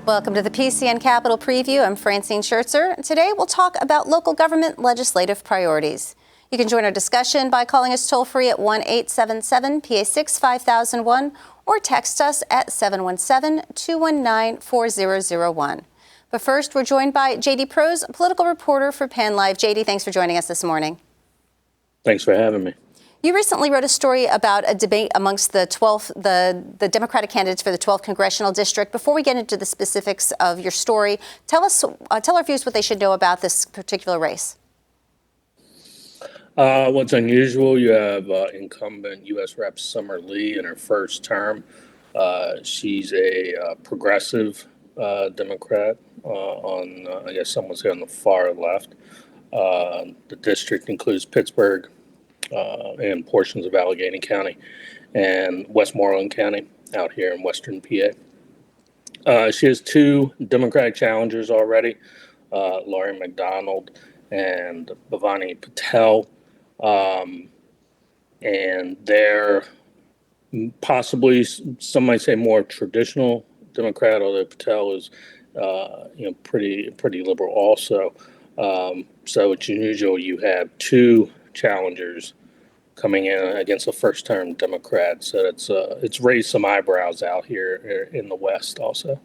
Welcome to the PCN Capitol Preview. I'm Francine Schertzer, and today we'll talk about local government legislative priorities. You can join our discussion by calling us toll-free at 1-877-PA6-5001 or text us at 717-219-4001. But first, we're joined by J.D. Prose, political reporter for PennLive. J.D., thanks for joining us this morning. Thanks for having me. You recently wrote a story about a debate amongst the Democratic candidates for the 12th Congressional District. Before we get into the specifics of your story, tell our viewers what they should know about this particular race. What's unusual, you have incumbent U.S. Rep. Summer Lee in her first term. She's a progressive Democrat on, I guess some would say on the far left. The district includes Pittsburgh and portions of Allegheny County and Westmoreland County out here in western PA. She has two Democratic challengers already, Laurie McDonald and Bhavani Patel. And they're possibly, some might say, more traditional Democrat, although Patel is pretty liberal also. So it's unusual you have two challengers coming in against a first-term Democrat. So it's raised some eyebrows out here in the West also.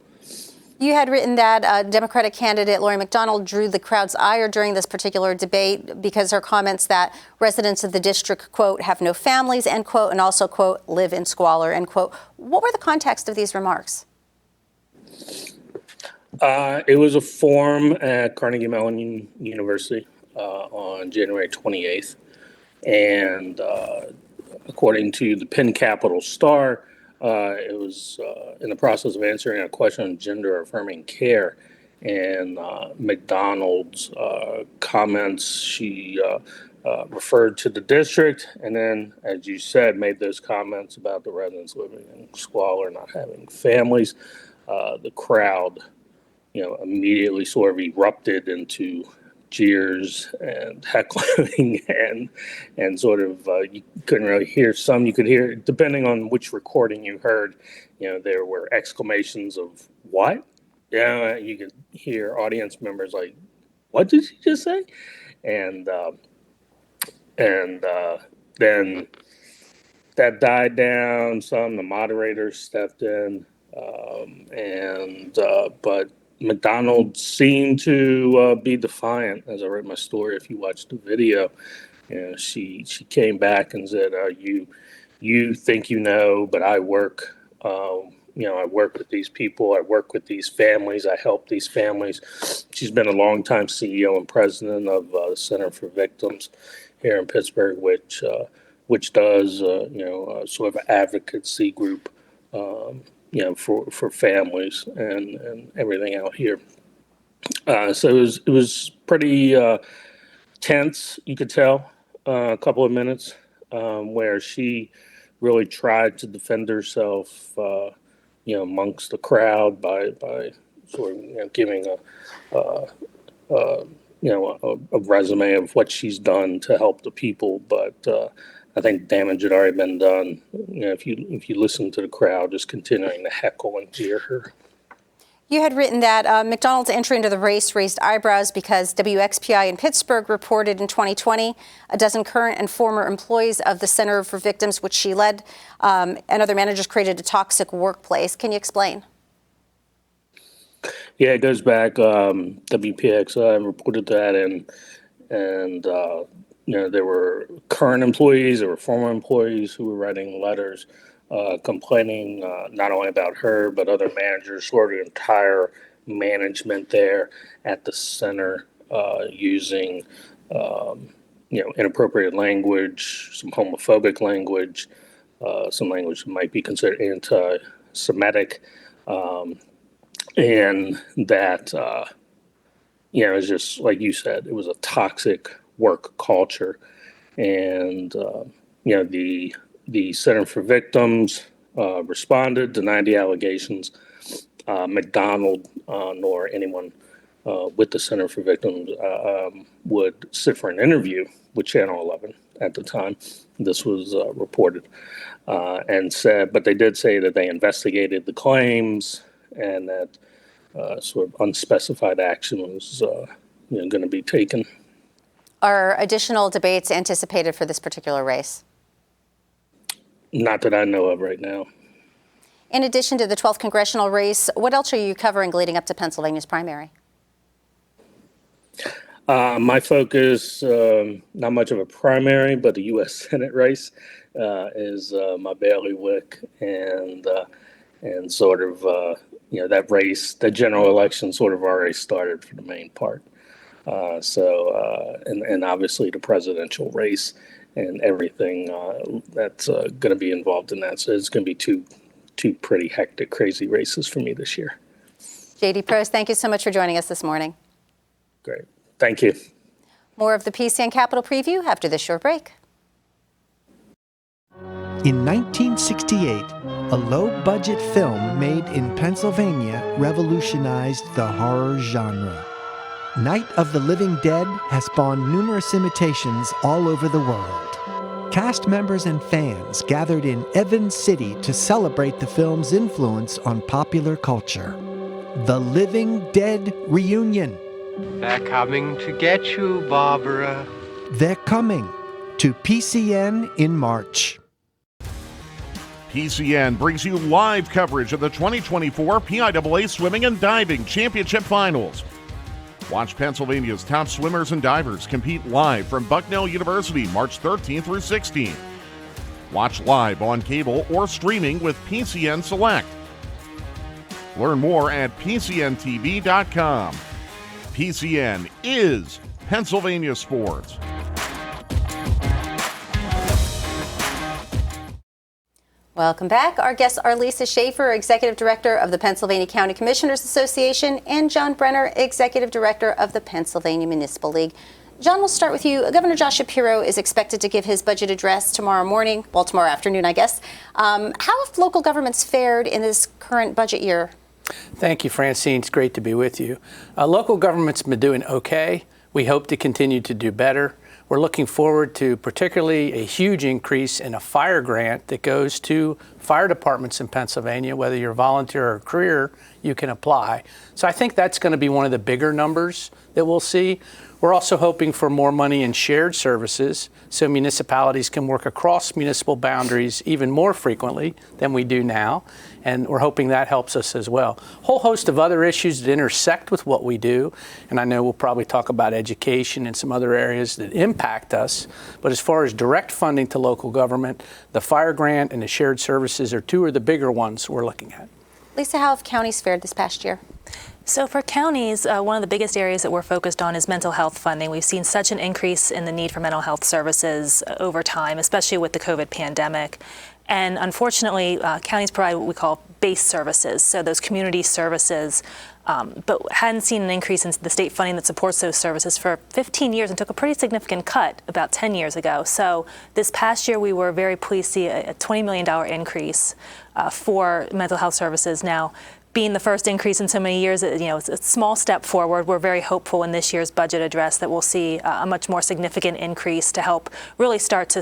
You had written that Democratic candidate Laurie McDonald drew the crowd's ire during this particular debate because her comments that residents of the district, quote, have no families, end quote, and also, quote, live in squalor, end quote. What were the context of these remarks? It was a forum at Carnegie Mellon University on January 28th. And according to the Penn Capitol Star, it was in the process of answering a question on gender-affirming care. And McDonald's comments, she referred to the district, and then, as you said, made those comments about the residents living in squalor, not having families. The crowd, immediately sort of erupted into jeers and heckling and sort of you couldn't really hear some. You could hear, depending on which recording you heard, there were exclamations of "what?" Yeah, you could hear audience members like, "What did she just say?" And then that died down. The moderators stepped in, but McDonald seemed to be defiant. As I read my story, if you watched the video, she came back and said, "You think you know, but I work. I work with these people. I work with these families. I help these families." She's been a longtime CEO and president of the Center for Victims here in Pittsburgh, which does sort of advocacy group. For families and everything out here. So it was pretty tense, you could tell, a couple of minutes where she really tried to defend herself, amongst the crowd by sort of, giving a resume of what she's done to help the people, but I think damage had already been done. If you listen to the crowd, just continuing to heckle and jeer her. You had written that McDonald's entry into the race raised eyebrows because WXPI in Pittsburgh reported in 2020 a dozen current and former employees of the Center for Victims, which she led, and other managers created a toxic workplace. Can you explain? Yeah, it goes back. WPXI reported that, and there were current employees, there were former employees who were writing letters complaining not only about her, but other managers, sort of the entire management there at the center, using inappropriate language, some homophobic language, some language that might be considered anti-Semitic, and that it was just like you said, it was a toxic work culture. And the Center for Victims responded, denied the allegations. McDonald nor anyone with the Center for Victims would sit for an interview with Channel 11 at the time this was reported, and said, but they did say that they investigated the claims and that sort of unspecified action was going to be taken. Are additional debates anticipated for this particular race? Not that I know of right now. In addition to the 12th congressional race, what else are you covering leading up to Pennsylvania's primary? My focus, not much of a primary, but the U.S. Senate race is my bailiwick, and sort of that race, the general election, sort of already started for the main part. And obviously the presidential race and everything that's going to be involved in that. So it's going to be two pretty hectic, crazy races for me this year. JD Prose, thank you so much for joining us this morning. Great. Thank you. More of the PCN Capitol Preview after this short break. In 1968, a low-budget film made in Pennsylvania revolutionized the horror genre. Night of the Living Dead has spawned numerous imitations all over the world. Cast members and fans gathered in Evans City to celebrate the film's influence on popular culture. The Living Dead Reunion. They're coming to get you, Barbara. They're coming to PCN in March. PCN brings you live coverage of the 2024 PIAA Swimming and Diving Championship Finals. Watch Pennsylvania's top swimmers and divers compete live from Bucknell University March 13th through 16th. Watch live on cable or streaming with PCN Select. Learn more at PCNTV.com. PCN is Pennsylvania sports. Welcome back. Our guests are Lisa Schaefer, Executive Director of the Pennsylvania County Commissioners Association, and John Brenner, Executive Director of the Pennsylvania Municipal League. John, we'll start with you. Governor Josh Shapiro is expected to give his budget address tomorrow morning, well, tomorrow afternoon, I guess. How have local governments fared in this current budget year? Thank you, Francine. It's great to be with you. Local government's been doing okay. We hope to continue to do better. We're looking forward to particularly a huge increase in a fire grant that goes to fire departments in Pennsylvania. Whether you're a volunteer or a career, you can apply. So I think that's going to be one of the bigger numbers that we'll see. We're also hoping for more money in shared services so municipalities can work across municipal boundaries even more frequently than we do now. And we're hoping that helps us as well. A whole host of other issues that intersect with what we do. And I know we'll probably talk about education and some other areas that impact us. But as far as direct funding to local government, the fire grant and the shared services are two of the bigger ones we're looking at. Lisa, how have counties fared this past year? So for counties, one of the biggest areas that we're focused on is mental health funding. We've seen such an increase in the need for mental health services over time, especially with the COVID pandemic. And unfortunately, counties provide what we call base services, so those community services, but hadn't seen an increase in the state funding that supports those services for 15 years and took a pretty significant cut about 10 years ago. So this past year, we were very pleased to see a $20 million increase for mental health services. Now, being the first increase in so many years, it's a small step forward. We're very hopeful in this year's budget address that we'll see a much more significant increase to help really start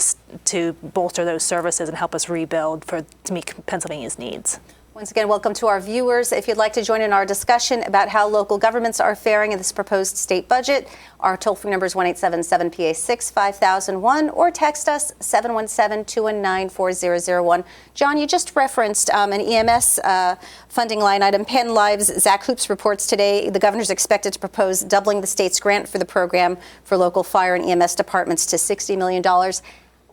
to bolster those services and help us rebuild to meet Pennsylvania's needs. Once again, welcome to our viewers. If you'd like to join in our discussion about how local governments are faring in this proposed state budget, our toll-free number is 1-877-PA6-5001 or text us 717-219-4001. John, you just referenced an EMS funding line item. PennLive's Zach Hoops reports today the governor's expected to propose doubling the state's grant for the program for local fire and EMS departments to $60 million.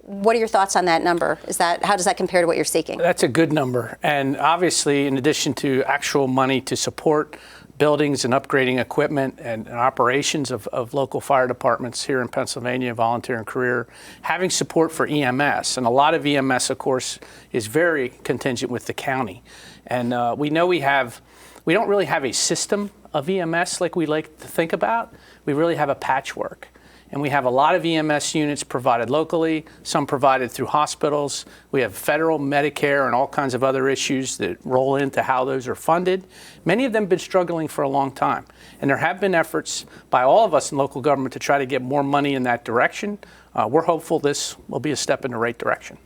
What are your thoughts on that number? How does that compare to what you're seeking? That's a good number. And obviously, in addition to actual money to support buildings and upgrading equipment and operations of local fire departments here in Pennsylvania, volunteer and career, having support for EMS. And a lot of EMS, of course, is very contingent with the county. And we know we don't really have a system of EMS like we like to think about. We really have a patchwork. And we have a lot of EMS units provided locally, some provided through hospitals. We have federal, Medicare, and all kinds of other issues that roll into how those are funded. Many of them have been struggling for a long time. And there have been efforts by all of us in local government to try to get more money in that direction. We're hopeful this will be a step in the right direction.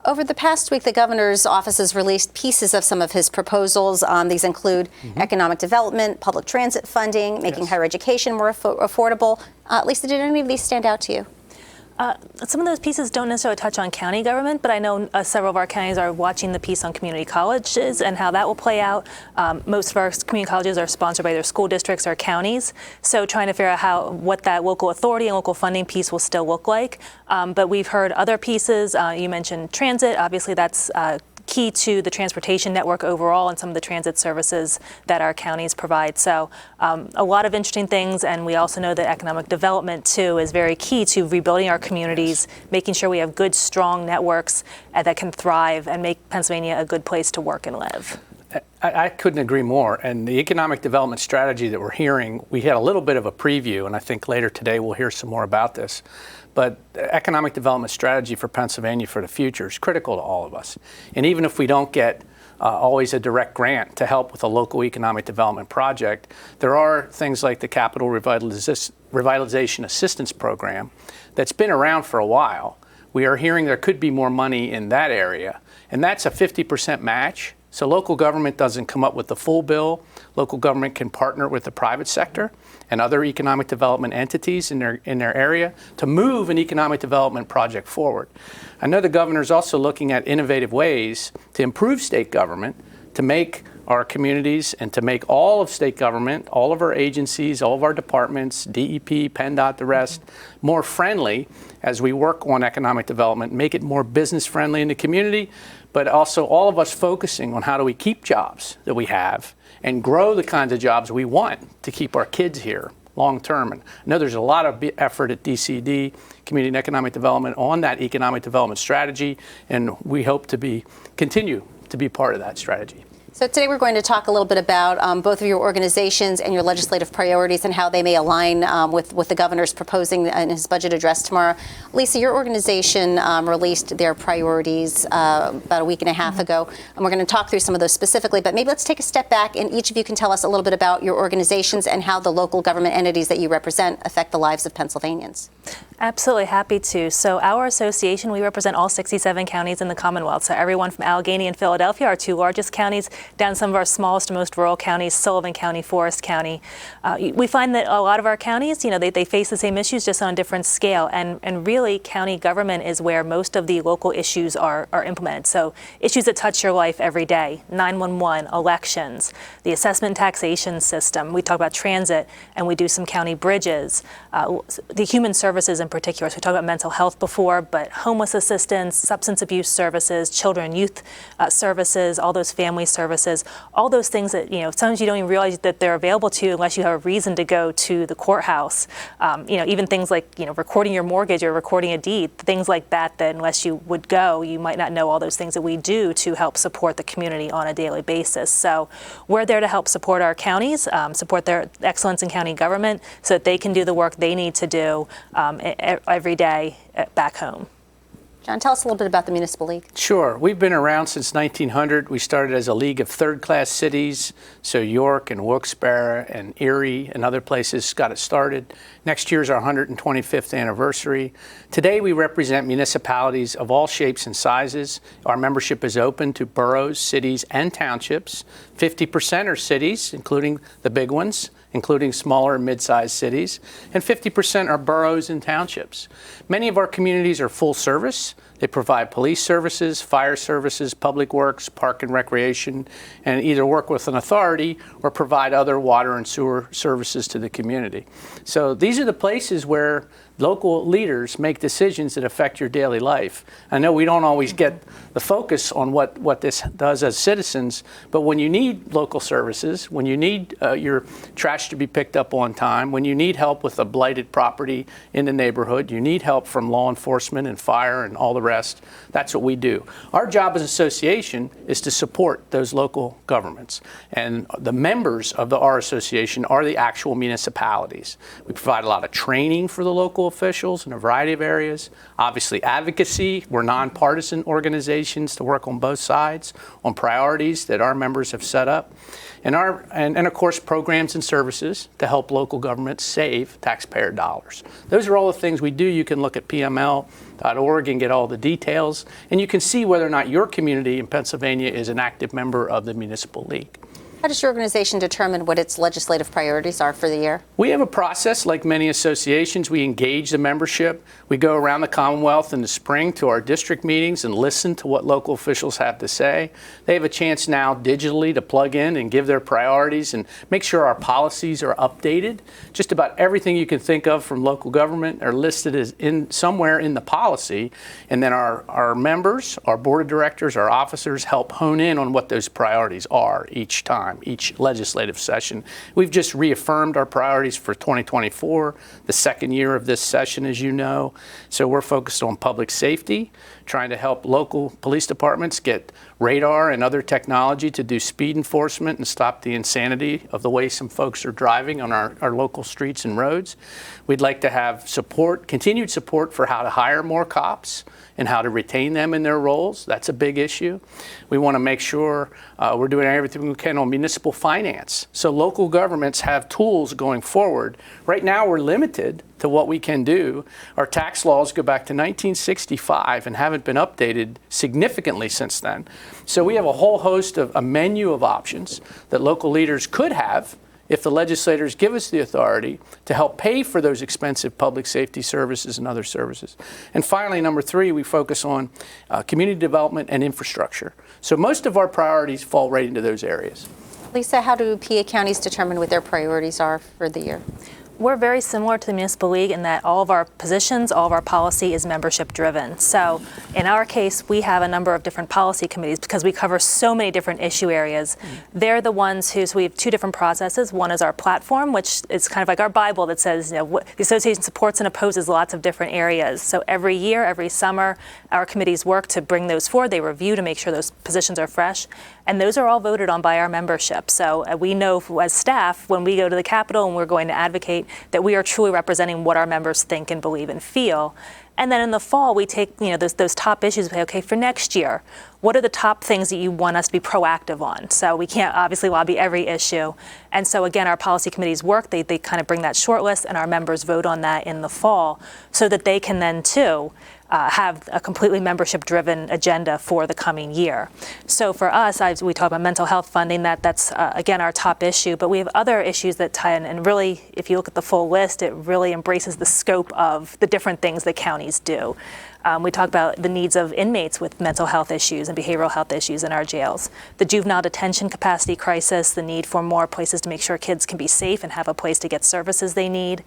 Over the past week, the governor's office has released pieces of some of his proposals. These include economic development, public transit funding, making higher education more affordable. Lisa, did any of these stand out to you? Some of those pieces don't necessarily touch on county government, but I know several of our counties are watching the piece on community colleges and how that will play out. Most of our community colleges are sponsored by their school districts or counties, so trying to figure out what that local authority and local funding piece will still look like. But we've heard other pieces. You mentioned transit. Obviously, that's key to the transportation network overall and some of the transit services that our counties provide. So a lot of interesting things, and we also know that economic development too is very key to rebuilding our communities, making sure we have good, strong networks that can thrive and make Pennsylvania a good place to work and live. I couldn't agree more. And the economic development strategy that we're hearing, we had a little bit of a preview, and I think later today we'll hear some more about this. But the economic development strategy for Pennsylvania for the future is critical to all of us. And even if we don't get always a direct grant to help with a local economic development project, there are things like the Capital Revitalization Assistance Program that's been around for a while. We are hearing there could be more money in that area, and that's a 50% match. So local government doesn't come up with the full bill. Local government can partner with the private sector and other economic development entities in their area to move an economic development project forward. I know the governor's also looking at innovative ways to improve state government, to make our communities and to make all of state government, all of our agencies, all of our departments, DEP, PennDOT, the rest, more friendly as we work on economic development, make it more business friendly in the community, but also all of us focusing on how do we keep jobs that we have and grow the kinds of jobs we want to keep our kids here long term. And I know there's a lot of effort at DCD, Community and Economic Development, on that economic development strategy, and we hope to continue to be part of that strategy. So today we're going to talk a little bit about both of your organizations and your legislative priorities and how they may align with what the governor's proposing in his budget address tomorrow. Lisa, your organization released their priorities about a week and a half ago, and we're going to talk through some of those specifically, but maybe let's take a step back and each of you can tell us a little bit about your organizations and how the local government entities that you represent affect the lives of Pennsylvanians. Absolutely, happy to. So our association, we represent all 67 counties in the Commonwealth. So everyone from Allegheny and Philadelphia, our two largest counties, down some of our smallest and most rural counties, Sullivan County, Forest County. We find that a lot of our counties, they face the same issues just on a different scale. And really, county government is where most of the local issues are implemented. So issues that touch your life every day, 911, elections, the assessment and taxation system. We talk about transit, and we do some county bridges, the human services in particular. So we talked about mental health before, but homeless assistance, substance abuse services, children and youth services, all those family services, all those things that, sometimes you don't even realize that they're available to you unless you have a reason to go to the courthouse. Even things like, recording your mortgage or recording a deed, things like that unless you would go, you might not know all those things that we do to help support the community on a daily basis. So we're there to help support our counties, support their excellence in county government so that they can do the work they need to do every day back home. John, tell us a little bit about the Municipal League. Sure. We've been around since 1900. We started as a league of third-class cities, so York and Wilkes-Barre and Erie and other places got it started. Next year's our 125th anniversary. Today we represent municipalities of all shapes and sizes. Our membership is open to boroughs, cities, and townships. 50% are cities, including the big ones, including smaller and mid-sized cities, and 50% are boroughs and townships. Many of our communities are full service. They provide police services, fire services, public works, park and recreation, and either work with an authority or provide other water and sewer services to the community. So these are the places where local leaders make decisions that affect your daily life. I know we don't always get the focus on what this does as citizens, but when you need local services, when you need your trash to be picked up on time, when you need help with a blighted property in the neighborhood, you need help from law enforcement and fire and all the rest, that's what we do. Our job as an association is to support those local governments. And the members of our association are the actual municipalities. We provide a lot of training for the local officials in a variety of areas. Obviously, advocacy. We're nonpartisan organizations to work on both sides on priorities that our members have set up. And of course, programs and services to help local governments save taxpayer dollars. Those are all the things we do. You can look at PML, and get all the details. And you can see whether or not your community in Pennsylvania is an active member of the Municipal League. How does your organization determine what its legislative priorities are for the year? We have a process like many associations. We engage the membership. We go around the Commonwealth in the spring to our district meetings and listen to what local officials have to say. They have a chance now digitally to plug in and give their priorities and make sure our policies are updated. Just about everything you can think of from local government are listed as somewhere in the policy. And then our members, our board of directors, our officers help hone in on what those priorities are each time, each legislative session. We've just reaffirmed our priorities for 2024, the second year of this session, as you know. So we're focused on public safety, trying to help local police departments get radar and other technology to do speed enforcement and stop the insanity of the way some folks are driving on our local streets and roads. We'd like to have support, continued support for how to hire more cops and how to retain them in their roles. That's a big issue. We want to make sure we're doing everything we can on municipal finance. So local governments have tools going forward. Right now we're limited to what we can do. Our tax laws go back to 1965 and haven't been updated significantly since then. So we have a whole host of a menu of options that local leaders could have if the legislators give us the authority to help pay for those expensive public safety services and other services. And finally, number three, we focus on community development and infrastructure. So most of our priorities fall right into those areas. Lisa, how do PA counties determine what their priorities are for the year? We're very similar to the Municipal League in that all of our positions, all of our policy is membership driven. So in our case, we have a number of different policy committees because we cover so many different issue areas. They're the ones so we have two different processes. One is our platform, which is kind of like our Bible that says, what the association supports and opposes lots of different areas. So every year, every summer, our committees work to bring those forward. They review to make sure those positions are fresh. And those are all voted on by our membership. So we know as staff, when we go to the Capitol and we're going to advocate, that we are truly representing what our members think and believe and feel. And then in the fall, we take those top issues and say, okay, for next year, what are the top things that you want us to be proactive on? So we can't obviously lobby every issue. And so again, our policy committees work, they kind of bring that short list and our members vote on that in the fall so that they can then too have a completely membership-driven agenda for the coming year. So for us, we talk about mental health funding, that's again our top issue, but we have other issues that tie in, and really, if you look at the full list, it really embraces the scope of the different things that counties do. We talk about the needs of inmates with mental health issues and behavioral health issues in our jails, the juvenile detention capacity crisis, the need for more places to make sure kids can be safe and have a place to get services they need,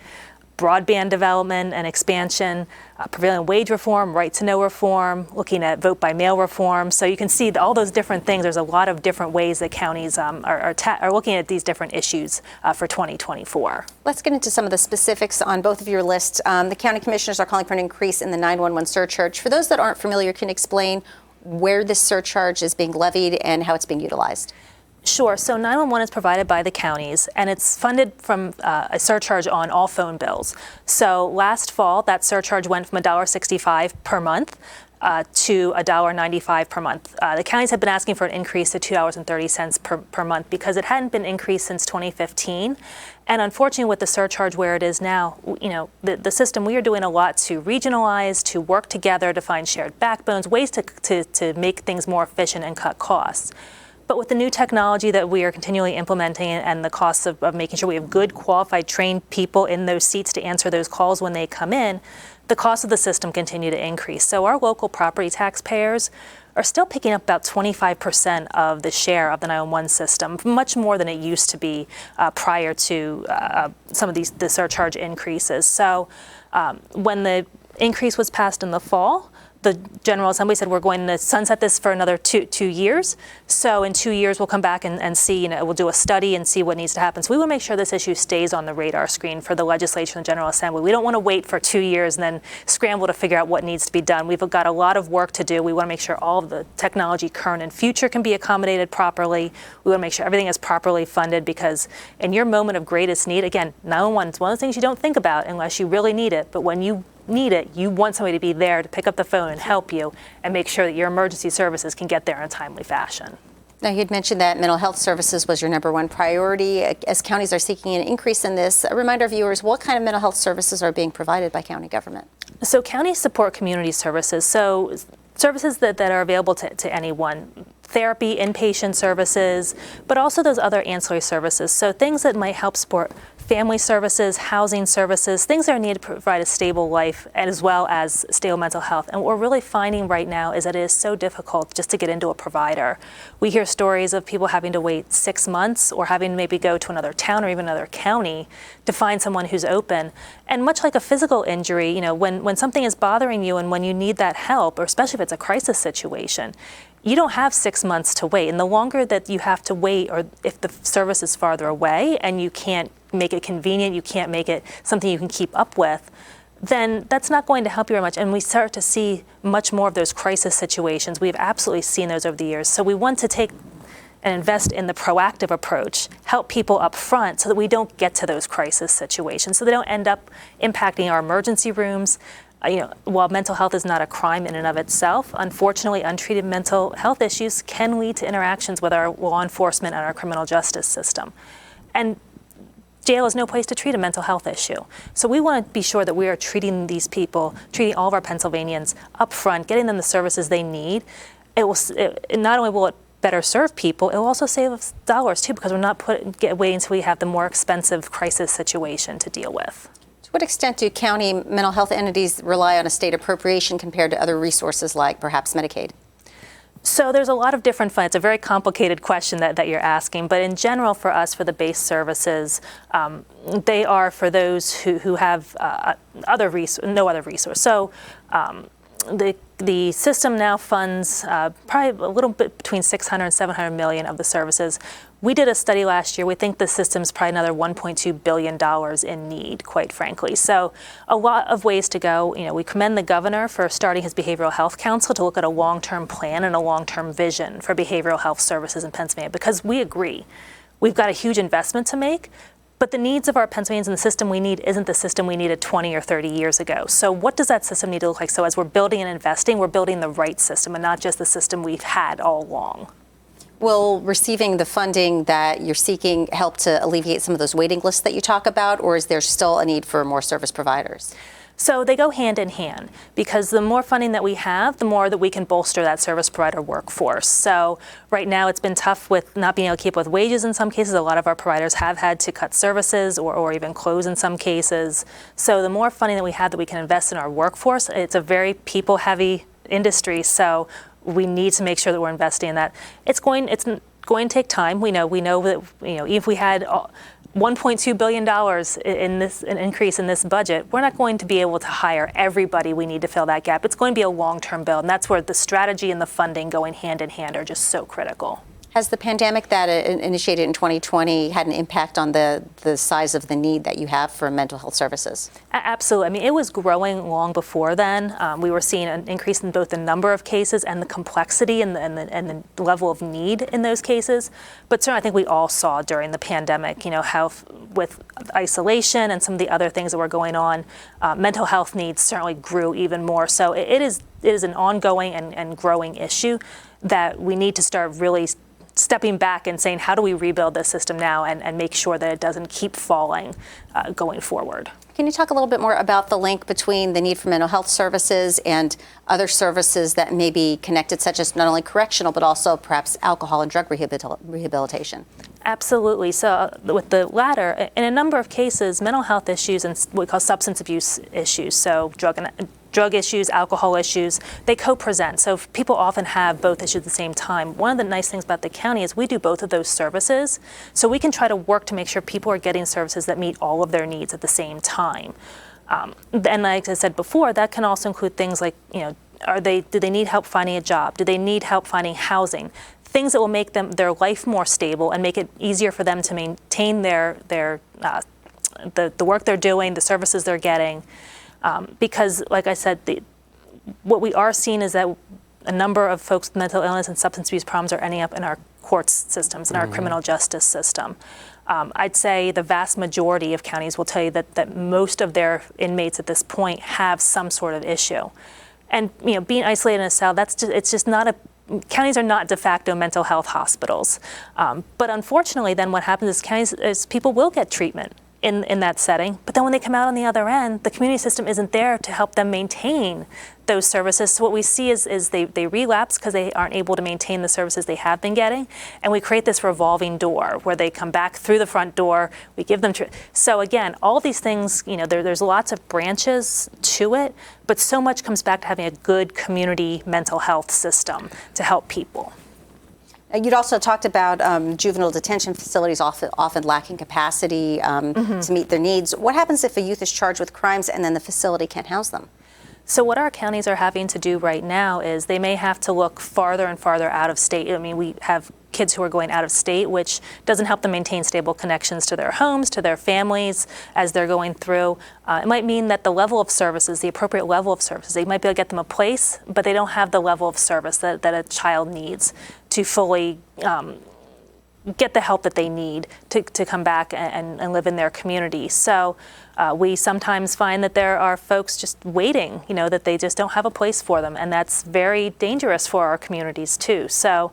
broadband development and expansion, prevailing wage reform, right to know reform, looking at vote by mail reform. So you can see all those different things. There's a lot of different ways that counties are looking at these different issues for 2024. Let's get into some of the specifics on both of your lists. The county commissioners are calling for an increase in the 911 surcharge. For those that aren't familiar, can you explain where this surcharge is being levied and how it's being utilized? Sure. So 911 is provided by the counties, and it's funded from a surcharge on all phone bills. So last fall, that surcharge went from $1.65 per month to $1.95 per month. The counties have been asking for an increase to $2.30 per month because it hadn't been increased since 2015. And unfortunately, with the surcharge where it is now, the system, we are doing a lot to regionalize, to work together, to find shared backbones, ways to make things more efficient and cut costs. But with the new technology that we are continually implementing and the costs of making sure we have good, qualified, trained people in those seats to answer those calls when they come in, the costs of the system continue to increase. So our local property taxpayers are still picking up about 25% of the share of the 911 system, much more than it used to be prior to some of the surcharge increases. So when the increase was passed in the fall, the General Assembly said we're going to sunset this for another two years. So in 2 years, we'll come back and see, we'll do a study and see what needs to happen. So we want to make sure this issue stays on the radar screen for the legislature and the General Assembly. We don't want to wait for 2 years and then scramble to figure out what needs to be done. We've got a lot of work to do. We want to make sure all of the technology current and future can be accommodated properly. We want to make sure everything is properly funded because in your moment of greatest need, again, 911 is one of the things you don't think about unless you really need it. But when you need it, you want somebody to be there to pick up the phone and help you and make sure that your emergency services can get there in a timely fashion. Now, you'd mentioned that mental health services was your #1 priority. As counties are seeking an increase in this, a reminder of viewers, what kind of mental health services are being provided by county government? So counties support community services, so services that are available to anyone. Therapy, inpatient services, but also those other ancillary services. So things that might help support family services, housing services, things that are needed to provide a stable life as well as stable mental health. And what we're really finding right now is that it is so difficult just to get into a provider. We hear stories of people having to wait 6 months or having to maybe go to another town or even another county to find someone who's open. And much like a physical injury, you know, when something is bothering you and when you need that help, or especially if it's a crisis situation, you don't have 6 months to wait. And the longer that you have to wait, or if the service is farther away and you can't make it convenient, you can't make it something you can keep up with, then that's not going to help you very much. And we start to see much more of those crisis situations. We've absolutely seen those over the years. So we want to take and invest in the proactive approach, help people up front so that we don't get to those crisis situations, so they don't end up impacting our emergency rooms. You know, while mental health is not a crime in and of itself, unfortunately, untreated mental health issues can lead to interactions with our law enforcement and our criminal justice system. And jail is no place to treat a mental health issue. So we want to be sure that we are treating these people, treating all of our Pennsylvanians up front, getting them the services they need. Not only will it better serve people, it will also save us dollars too, because we're not waiting until we have the more expensive crisis situation to deal with. To what extent do county mental health entities rely on a state appropriation compared to other resources like perhaps Medicaid? So there's a lot of different funds. It's a very complicated question that you're asking, but in general for us, for the base services, they are for those who have no other resource. So the system now funds probably a little bit between 600 and 700 million of the services. We did a study last year. We think the system's probably another $1.2 billion in need, quite frankly. So a lot of ways to go. You know, we commend the governor for starting his Behavioral Health Council to look at a long-term plan and a long-term vision for behavioral health services in Pennsylvania, because we agree. We've got a huge investment to make, but the needs of our Pennsylvanians and the system we need isn't the system we needed 20 or 30 years ago. So what does that system need to look like? So as we're building and investing, we're building the right system and not just the system we've had all along. Will receiving the funding that you're seeking help to alleviate some of those waiting lists that you talk about, or is there still a need for more service providers? So they go hand in hand, because the more funding that we have, the more that we can bolster that service provider workforce. So right now it's been tough with not being able to keep up with wages in some cases. A lot of our providers have had to cut services or even close in some cases. So the more funding that we have that we can invest in our workforce, it's a very people-heavy industry, so we need to make sure that we're investing in that. It's going to take time. We know that, you know, if we had $1.2 billion an increase in this budget, we're not going to be able to hire everybody we need to fill that gap. It's going to be a long-term build, and that's where the strategy and the funding going hand in hand are just so critical. Has the pandemic that initiated in 2020 had an impact on the size of the need that you have for mental health services? Absolutely. I mean, it was growing long before then. We were seeing an increase in both the number of cases and the complexity and the level of need in those cases. But certainly I think we all saw during the pandemic, you know, how with isolation and some of the other things that were going on, mental health needs certainly grew even more. So it is an ongoing and growing issue that we need to start really stepping back and saying, how do we rebuild this system now and make sure that it doesn't keep falling going forward? Can you talk a little bit more about the link between the need for mental health services and other services that may be connected, such as not only correctional, but also perhaps alcohol and drug rehabilitation? Absolutely. So with the latter, in a number of cases, mental health issues and what we call substance abuse issues, so drug issues, alcohol issues, they co-present. So people often have both issues at the same time. One of the nice things about the county is we do both of those services. So we can try to work to make sure people are getting services that meet all of their needs at the same time. And like I said before, that can also include things like, you know, do they need help finding a job? Do they need help finding housing? Things that will make their life more stable and make it easier for them to maintain the work they're doing, the services they're getting. Because, like I said, what we are seeing is that a number of folks with mental illness and substance abuse problems are ending up in our courts systems, in our criminal justice system. I'd say the vast majority of counties will tell you that most of their inmates at this point have some sort of issue. And, you know, being isolated in a cell, it's just not a counties are not de facto mental health hospitals. But unfortunately, then what happens is counties is people will get treatment in that setting, but then when they come out on the other end, the community system isn't there to help them maintain those services. So what we see is they relapse because they aren't able to maintain the services they have been getting, and we create this revolving door where they come back through the front door, we give them so again, all these things, there's lots of branches to it, but so much comes back to having a good community mental health system to help people. You'd also talked about juvenile detention facilities often lacking capacity to meet their needs. What happens if a youth is charged with crimes and then the facility can't house them? So what our counties are having to do right now is they may have to look farther and farther out of state. I mean, we have kids who are going out of state, which doesn't help them maintain stable connections to their homes, to their families as they're going through. It might mean that the level of services, the appropriate level of services, they might be able to get them a place, but they don't have the level of service that a child needs to fully get the help that they need to come back and live in their community. So we sometimes find that there are folks just waiting, that they just don't have a place for them. And that's very dangerous for our communities too. So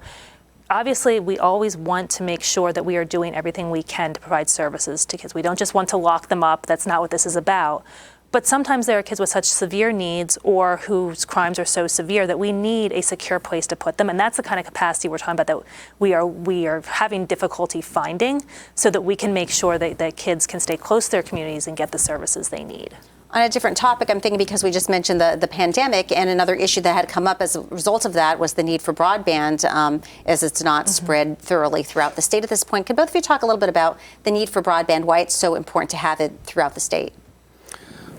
obviously, we always want to make sure that we are doing everything we can to provide services to kids. We don't just want to lock them up. That's not what this is about. But sometimes there are kids with such severe needs or whose crimes are so severe that we need a secure place to put them. And that's the kind of capacity we're talking about that we are having difficulty finding so that we can make sure that kids can stay close to their communities and get the services they need. On a different topic, I'm thinking because we just mentioned the pandemic, and another issue that had come up as a result of that was the need for broadband, as it's not spread thoroughly throughout the state at this point. Can both of you talk a little bit about the need for broadband, why it's so important to have it throughout the state?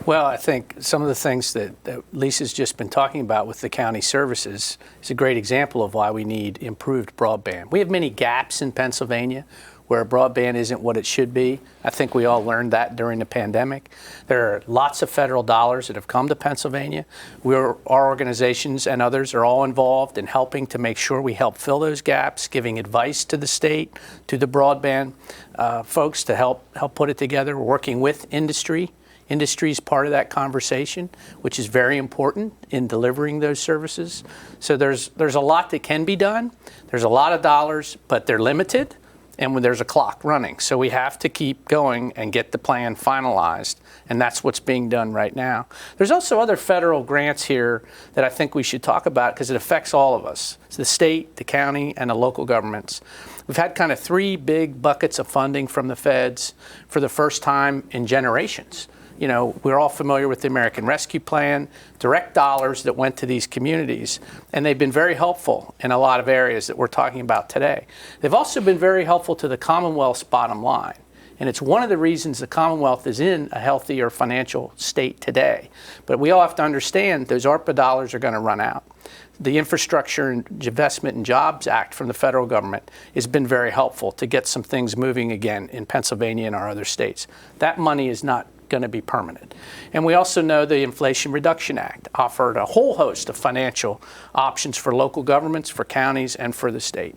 Well, I think some of the things that Lisa's just been talking about with the county services is a great example of why we need improved broadband. We have many gaps in Pennsylvania where broadband isn't what it should be. I think we all learned that during the pandemic. There are lots of federal dollars that have come to Pennsylvania. Our organizations and others are all involved in helping to make sure we help fill those gaps, giving advice to the state, to the broadband folks to help put it together. We're working with industry. Industry is part of that conversation, which is very important in delivering those services. So there's a lot that can be done. There's a lot of dollars, but they're limited, and when there's a clock running. So we have to keep going and get the plan finalized, and that's what's being done right now. There's also other federal grants here that I think we should talk about because it affects all of us. It's the state, the county, and the local governments. We've had kind of three big buckets of funding from the feds for the first time in generations. We're all familiar with the American Rescue Plan, direct dollars that went to these communities, and they've been very helpful in a lot of areas that we're talking about today. They've also been very helpful to the Commonwealth's bottom line, and it's one of the reasons the Commonwealth is in a healthier financial state today. But we all have to understand those ARPA dollars are going to run out. The Infrastructure and Investment and Jobs Act from the federal government has been very helpful to get some things moving again in Pennsylvania and our other states. That money is not going to be permanent. And we also know the Inflation Reduction Act offered a whole host of financial options for local governments, for counties, and for the state.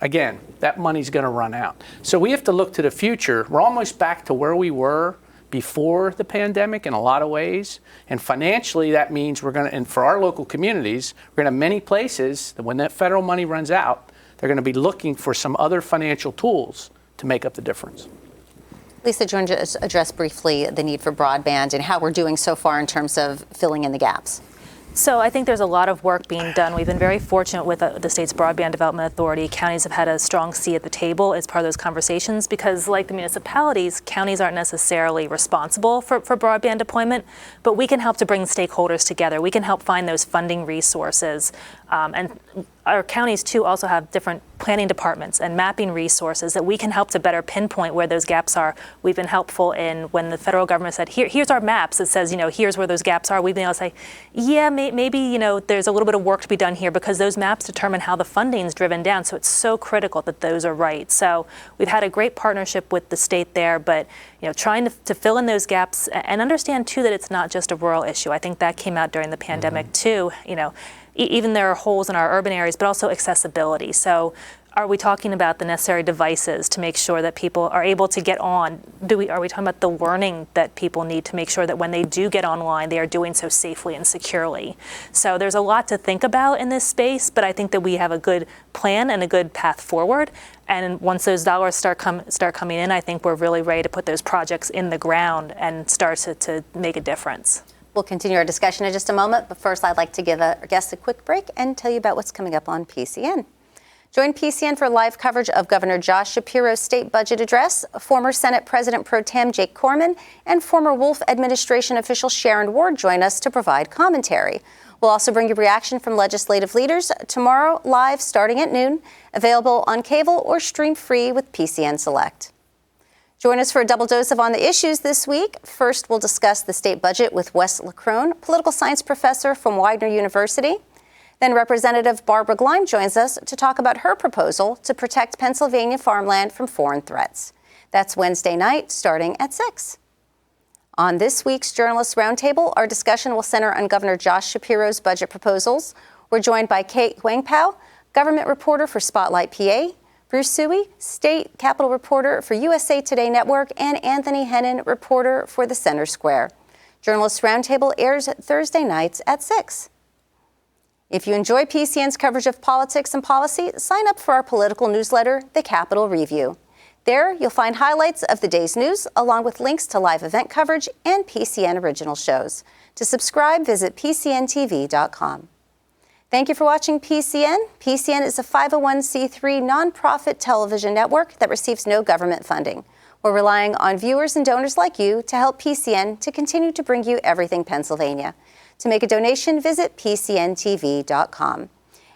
Again, that money's going to run out. So we have to look to the future. We're almost back to where we were before the pandemic in a lot of ways. And financially, that means we're going to, and for our local communities, we're going to have many places that when that federal money runs out, they're going to be looking for some other financial tools to make up the difference. Lisa, do you want to address briefly the need for broadband and how we're doing so far in terms of filling in the gaps? So I think there's a lot of work being done. We've been very fortunate with the state's Broadband Development Authority. Counties have had a strong seat at the table as part of those conversations because, like the municipalities, counties aren't necessarily responsible for broadband deployment, but we can help to bring stakeholders together. We can help find those funding resources. And our counties, too, also have different planning departments and mapping resources that we can help to better pinpoint where those gaps are. We've been helpful in when the federal government said, here's our maps. It says, here's where those gaps are. We've been able to say, yeah, maybe, there's a little bit of work to be done here because those maps determine how the funding's driven down. So it's so critical that those are right. So we've had a great partnership with the state there, but trying to fill in those gaps and understand, too, that it's not just a rural issue. I think that came out during the pandemic, too. Even there are holes in our urban areas, but also accessibility. So are we talking about the necessary devices to make sure that people are able to get on? Are we talking about the learning that people need to make sure that when they do get online, they are doing so safely and securely? So there's a lot to think about in this space, but I think that we have a good plan and a good path forward. And once those dollars start coming in, I think we're really ready to put those projects in the ground and start to make a difference. We'll continue our discussion in just a moment, but first I'd like to give our guests a quick break and tell you about what's coming up on PCN. Join PCN for live coverage of Governor Josh Shapiro's state budget address. Former Senate President Pro Tem Jake Corman and former Wolf administration official Sharon Ward join us to provide commentary. We'll also bring you reaction from legislative leaders tomorrow, live starting at noon, available on cable or stream free with PCN Select. Join us for a double dose of On the Issues this week. First, we'll discuss the state budget with Wes LaCrone, political science professor from Widener University. Then Representative Barbara Gleim joins us to talk about her proposal to protect Pennsylvania farmland from foreign threats. That's Wednesday night, starting at 6. On this week's Journalists Roundtable, our discussion will center on Governor Josh Shapiro's budget proposals. We're joined by Kate Huangpao, government reporter for Spotlight PA, Bruce Suey, state Capitol reporter for USA Today Network, and Anthony Hennon, reporter for the Center Square. Journalists Roundtable airs Thursday nights at 6. If you enjoy PCN's coverage of politics and policy, sign up for our political newsletter, The Capitol Review. There, you'll find highlights of the day's news, along with links to live event coverage and PCN original shows. To subscribe, visit PCNTV.com. Thank you for watching PCN. PCN is a 501c3 nonprofit television network that receives no government funding. We're relying on viewers and donors like you to help PCN to continue to bring you everything Pennsylvania. To make a donation, visit PCNTV.com.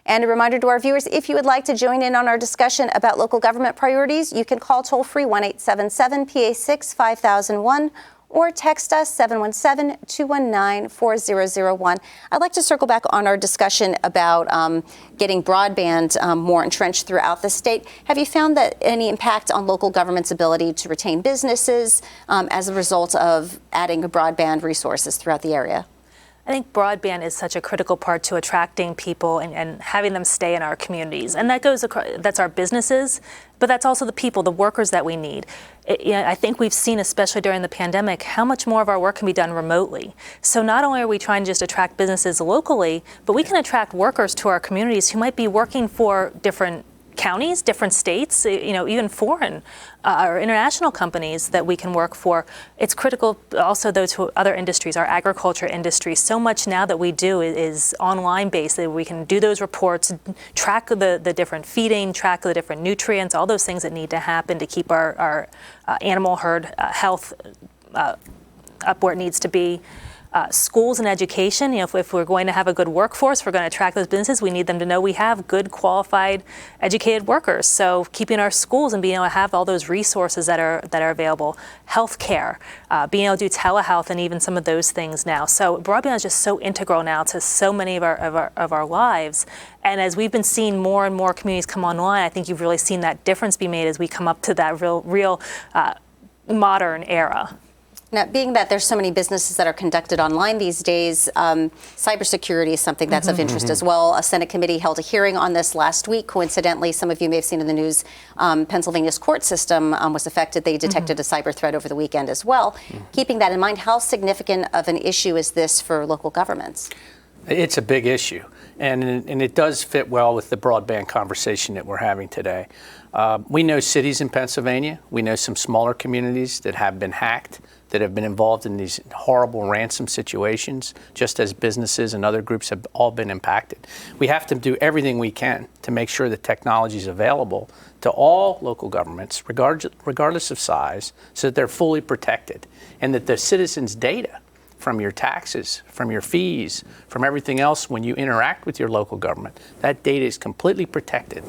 And a reminder to our viewers, if you would like to join in on our discussion about local government priorities, you can call toll-free 1-877-PA6-5001 or text us 717-219-4001. I'd like to circle back on our discussion about getting broadband more entrenched throughout the state. Have you found that any impact on local government's ability to retain businesses as a result of adding broadband resources throughout the area? I think broadband is such a critical part to attracting people and having them stay in our communities. And that goes across, that's our businesses, but that's also the people, the workers that we need. I think we've seen, especially during the pandemic, how much more of our work can be done remotely. So not only are we trying to just attract businesses locally, but we can attract workers to our communities who might be working for different counties, different states, even foreign or international companies that we can work for. It's critical also, though, to other industries, our agriculture industry. So much now that we do is online based, that we can do those reports, track the different feeding, track the different nutrients, all those things that need to happen to keep our animal herd health up where it needs to be. Schools and education, if we're going to have a good workforce, we're going to attract those businesses, we need them to know we have good, qualified, educated workers. So keeping our schools and being able to have all those resources that are available, healthcare, being able to do telehealth and even some of those things now. So broadband is just so integral now to so many of our lives. And as we've been seeing more and more communities come online, I think you've really seen that difference be made as we come up to that real modern era. Now, being that there's so many businesses that are conducted online these days, cybersecurity is something that's of interest as well. A Senate committee held a hearing on this last week. Coincidentally, some of you may have seen in the news, Pennsylvania's court system was affected. They detected a cyber threat over the weekend as well. Keeping that in mind, how significant of an issue is this for local governments? It's a big issue, and it does fit well with the broadband conversation that we're having today. We know cities in Pennsylvania. We know some smaller communities that have been hacked, that have been involved in these horrible ransom situations, just as businesses and other groups have all been impacted. We have to do everything we can to make sure that technology is available to all local governments, regardless of size, so that they're fully protected, and that the citizens' data from your taxes, from your fees, from everything else when you interact with your local government, that data is completely protected,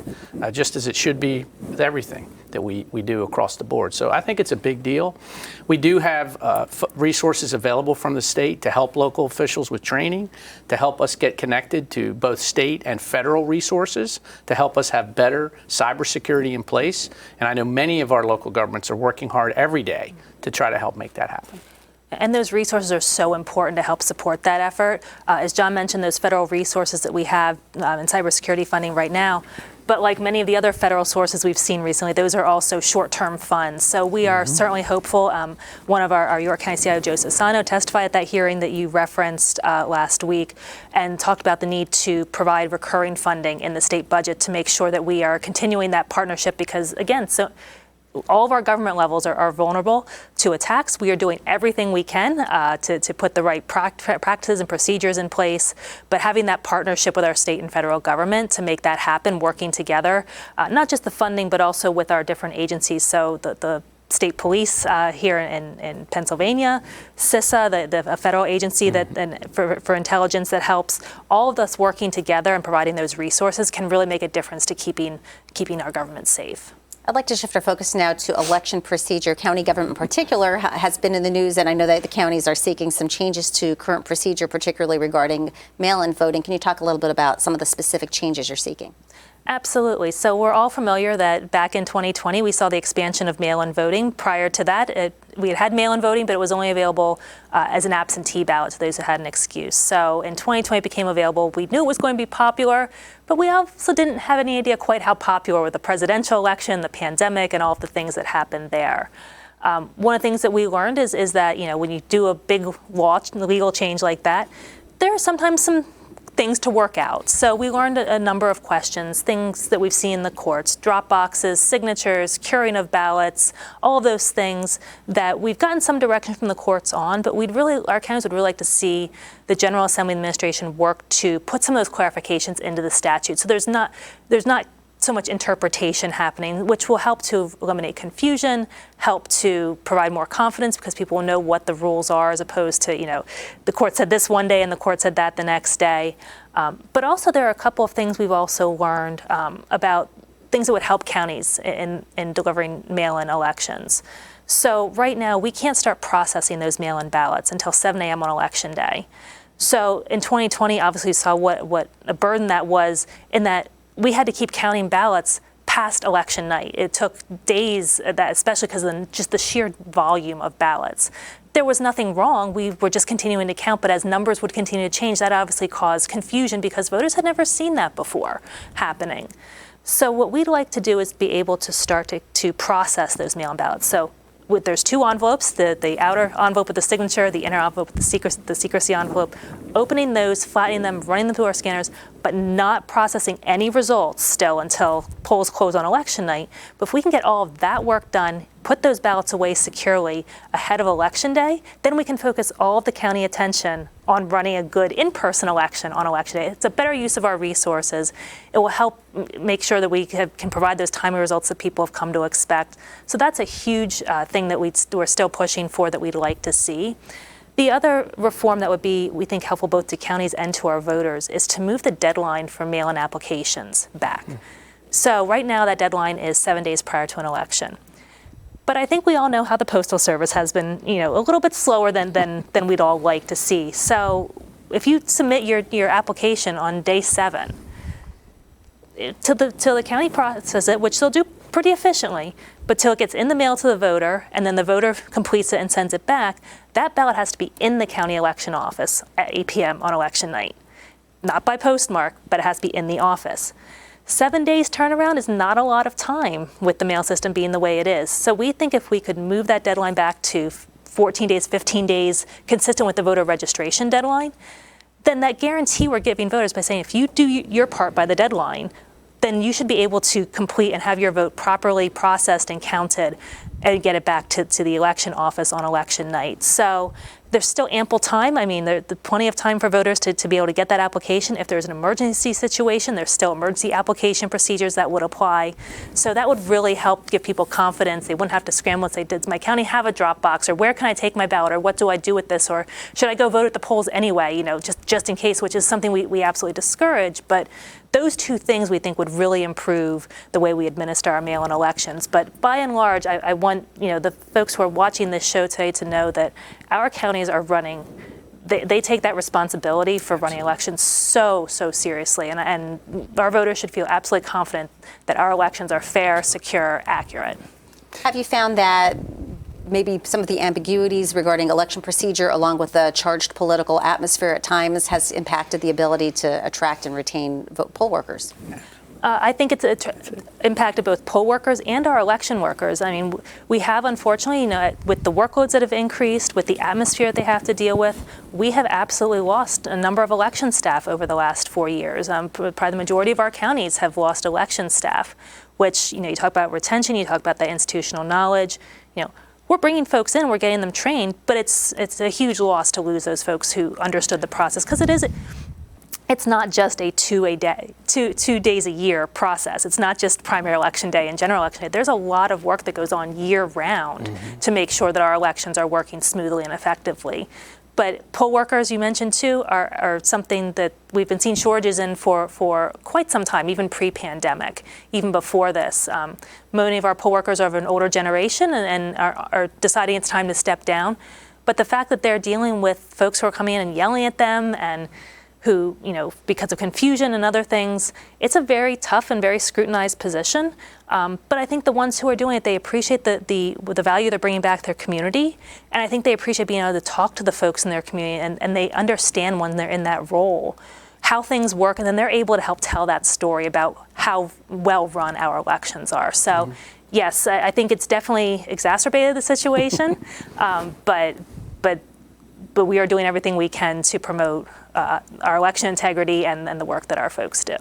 just as it should be with everything that we do across the board. So I think it's a big deal. We do have resources available from the state to help local officials with training, to help us get connected to both state and federal resources, to help us have better cybersecurity in place. And I know many of our local governments are working hard every day to try to help make that happen. And those resources are so important to help support that effort. As John mentioned, those federal resources that we have in cybersecurity funding right now, but like many of the other federal sources we've seen recently, those are also short-term funds. So we are certainly hopeful. One of our York County CIO, Joe Sassano, testified at that hearing that you referenced last week and talked about the need to provide recurring funding in the state budget to make sure that we are continuing that partnership because, again, all of our government levels are vulnerable to attacks. We are doing everything we can to put the right practices and procedures in place, but having that partnership with our state and federal government to make that happen, working together, not just the funding, but also with our different agencies. So the state police here in Pennsylvania, CISA, a federal agency for intelligence that helps, all of us working together and providing those resources can really make a difference to keeping our government safe. I'd like to shift our focus now to election procedure. County government in particular has been in the news, and I know that the counties are seeking some changes to current procedure, particularly regarding mail-in voting. Can you talk a little bit about some of the specific changes you're seeking? Absolutely. So we're all familiar that back in 2020, we saw the expansion of mail-in voting. Prior to that, we had mail-in voting, but it was only available as an absentee ballot to those who had an excuse. So in 2020, it became available. We knew it was going to be popular, but we also didn't have any idea quite how popular with the presidential election, the pandemic, and all of the things that happened there. One of the things that we learned is that, when you do a big legal change like that, there are sometimes some things to work out. So we learned a number of questions, things that we've seen in the courts, drop boxes, signatures, curing of ballots, all of those things that we've gotten some direction from the courts on, but our counties would really like to see the General Assembly administration work to put some of those clarifications into the statute. So there's not so much interpretation happening, which will help to eliminate confusion, help to provide more confidence because people will know what the rules are as opposed to, the court said this one day and the court said that the next day. But also there are a couple of things we've also learned about things that would help counties in delivering mail-in elections. So right now we can't start processing those mail-in ballots until 7 a.m. on election day. So in 2020, obviously we saw what a burden that was in that we had to keep counting ballots past election night. It took days, especially because of just the sheer volume of ballots. There was nothing wrong. We were just continuing to count, but as numbers would continue to change, that obviously caused confusion because voters had never seen that before happening. So what we'd like to do is be able to start to process those mail-in ballots. So there's two envelopes, the outer envelope with the signature, the inner envelope with the secrecy envelope. Opening those, flattening them, running them through our scanners, but not processing any results still until polls close on election night. But if we can get all of that work done, put those ballots away securely ahead of election day, then we can focus all of the county attention on running a good in-person election on election day. It's a better use of our resources. It will help make sure that we can provide those timely results that people have come to expect. So that's a huge thing that we're still pushing for that we'd like to see. The other reform that would be, we think, helpful both to counties and to our voters is to move the deadline for mail-in applications back. So right now that deadline is 7 days prior to an election. But I think we all know how the Postal Service has been, a little bit slower than we'd all like to see. So if you submit your application on day 7, till the county processes it, which they'll do pretty efficiently, but till it gets in the mail to the voter and then the voter completes it and sends it back, that ballot has to be in the county election office at 8 p.m. on election night. Not by postmark, but it has to be in the office. 7 days turnaround is not a lot of time with the mail system being the way it is. So we think if we could move that deadline back to 14 days, 15 days, consistent with the voter registration deadline, then that guarantee we're giving voters by saying if you do your part by the deadline, then you should be able to complete and have your vote properly processed and counted and get it back to the election office on election night. So there's still ample time. I mean, there's plenty of time for voters to be able to get that application. If there's an emergency situation, there's still emergency application procedures that would apply. So that would really help give people confidence. They wouldn't have to scramble and say, does my county have a drop box? Or where can I take my ballot? Or what do I do with this? Or should I go vote at the polls anyway, just in case, which is something we absolutely discourage. But those two things we think would really improve the way we administer our mail-in elections. But by and large, I want the folks who are watching this show today to know that our counties are running. They take that responsibility for running elections so seriously, and our voters should feel absolutely confident that our elections are fair, secure, accurate. Have you found that maybe some of the ambiguities regarding election procedure, along with the charged political atmosphere at times, has impacted the ability to attract and retain poll workers? I think it's impacted both poll workers and our election workers. I mean, we have, unfortunately, with the workloads that have increased, with the atmosphere they have to deal with, we have absolutely lost a number of election staff over the last 4 years. Probably the majority of our counties have lost election staff, which, you talk about retention, you talk about the institutional knowledge, we're bringing folks in, we're getting them trained, but it's a huge loss to lose those folks who understood the process, because it's not just a two days a year process. It's not just primary election day and general election day. There's a lot of work that goes on year round to make sure that our elections are working smoothly and effectively. But poll workers, you mentioned too, are something that we've been seeing shortages in for quite some time, even pre-pandemic, even before this. Many of our poll workers are of an older generation and are deciding it's time to step down. But the fact that they're dealing with folks who are coming in and yelling at them and who, because of confusion and other things, it's a very tough and very scrutinized position. But I think the ones who are doing it, they appreciate the value they're bringing back to their community. And I think they appreciate being able to talk to the folks in their community, and they understand when they're in that role how things work, and then they're able to help tell that story about how well run our elections are. So yes, I think it's definitely exacerbated the situation, but we are doing everything we can to promote our election integrity and the work that our folks do.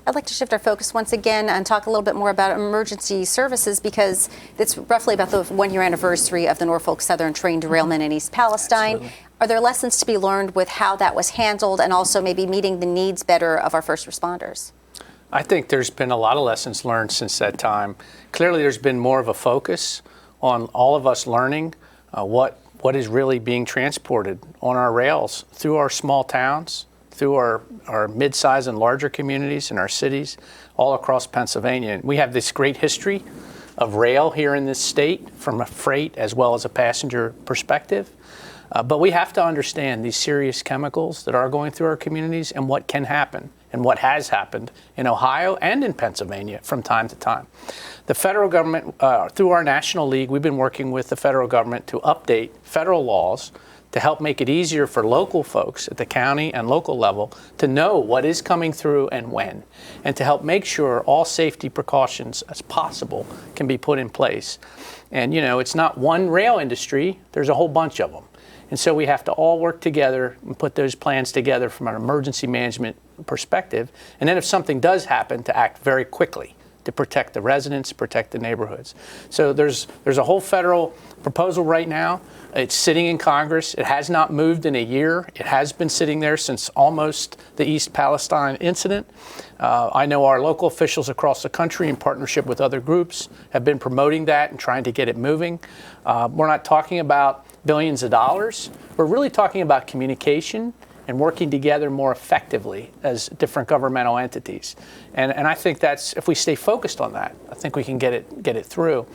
I'd like to shift our focus once again and talk a little bit more about emergency services, because it's roughly about the 1-year anniversary of the Norfolk Southern train derailment in East Palestine. Absolutely. Are there lessons to be learned with how that was handled, and also maybe meeting the needs better of our first responders? I think there's been a lot of lessons learned since that time. Clearly, there's been more of a focus on all of us learning what is really being transported on our rails through our small towns, through our mid-size and larger communities in our cities, all across Pennsylvania. We have this great history of rail here in this state from a freight as well as a passenger perspective. But we have to understand these serious chemicals that are going through our communities and what can happen and what has happened in Ohio and in Pennsylvania from time to time. The federal government, through our National League, we've been working with the federal government to update federal laws to help make it easier for local folks at the county and local level to know what is coming through and when, and to help make sure all safety precautions as possible can be put in place. And it's not one rail industry, there's a whole bunch of them. And so we have to all work together and put those plans together from an emergency management perspective. And then if something does happen, to act very quickly to protect the residents, protect the neighborhoods. So there's a whole federal proposal right now. It's sitting in Congress. It has not moved in a year. It has been sitting there since almost the East Palestine incident. I know our local officials across the country, in partnership with other groups, have been promoting that and trying to get it moving. We're not talking about billions of dollars. We're really talking about communication and working together more effectively as different governmental entities. And I think that's, if we stay focused on that, I think we can get it through.